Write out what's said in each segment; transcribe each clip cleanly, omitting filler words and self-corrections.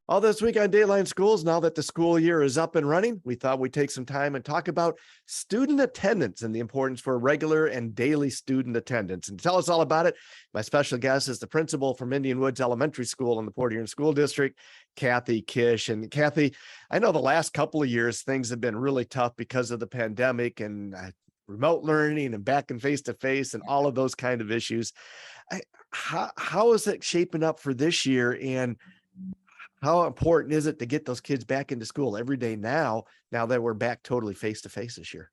All this week on Dateline Schools, now that the school year is up and running, we thought we'd take some time and talk about student attendance and the importance for regular and daily student attendance. And to tell us all about it, my special guest is the principal from Indian Woods Elementary School in the Port Huron School District, Kathy Kish. And Kathy, I know the last couple of years, things have been really tough because of the pandemic and remote learning and back and face-to-face and all of those kind of issues. How is it shaping up for this year? And how important is it to get those kids back into school every day now that we're back totally face to face this year?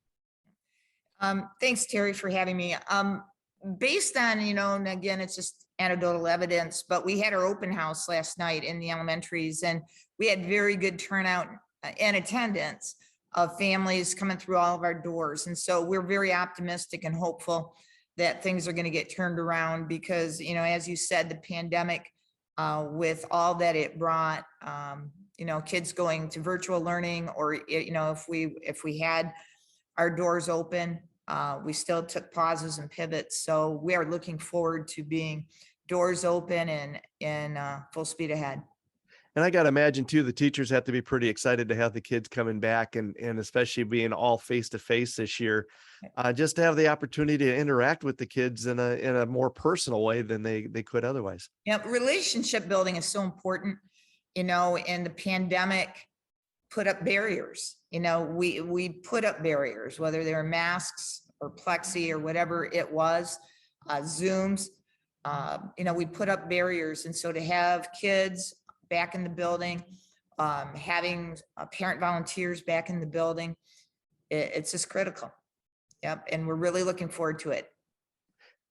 Thanks, Terry, for having me. Based on, and again, it's just anecdotal evidence, but we had our open house last night in the elementaries, and we had very good turnout and attendance of families coming through all of our doors. And so we're very optimistic and hopeful that things are going to get turned around because, as you said, the pandemic, with all that it brought, kids going to virtual learning, or, if we had our doors open, we still took pauses and pivots. So we are looking forward to being doors open and full speed ahead. And I got to imagine too, the teachers have to be pretty excited to have the kids coming back and especially being all face to face this year, just to have the opportunity to interact with the kids in a more personal way than they could otherwise. Yeah, relationship building is so important, and the pandemic put up barriers. We put up barriers, whether they were masks or plexi or whatever it was, Zooms, we put up barriers. And so to have kids back in the building, having parent volunteers back in the building, it's just critical. Yep. And we're really looking forward to it.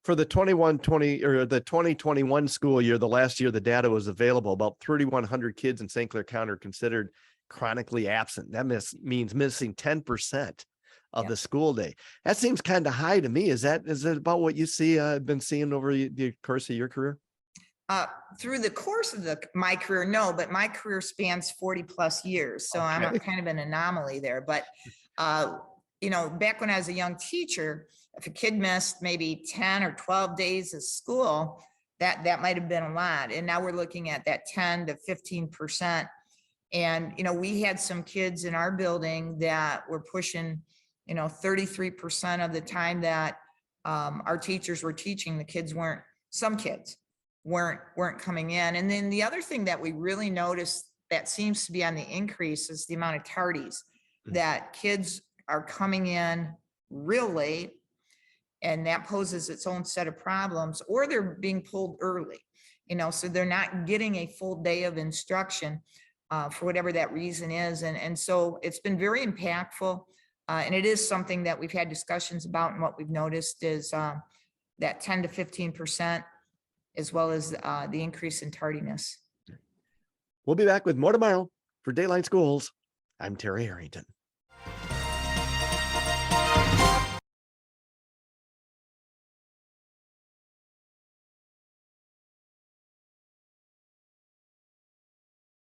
For the 21-20 or the 2021 school year, the last year the data was available, about 3,100 kids in St. Clair County are considered chronically absent. That means missing 10% of the school day. That seems kind of high to me. Is it about what you been seeing over the course of your career? Through the course of my career, no, but my career spans 40 plus years. So I'm kind of an anomaly there. But, back when I was a young teacher, if a kid missed maybe 10 or 12 days of school, that might've been a lot. And now we're looking at that 10 to 15%. And, we had some kids in our building that were pushing, 33% of the time that our teachers were teaching, some kids weren't coming in. And then the other thing that we really noticed that seems to be on the increase is the amount of tardies that kids are coming in real late, and that poses its own set of problems, or they're being pulled early, so they're not getting a full day of instruction for whatever that reason is. And so it's been very impactful. And it is something that we've had discussions about, and what we've noticed is that 10 to 15%, as well as the increase in tardiness. We'll be back with more tomorrow. For Dateline Schools, I'm Terry Harrington.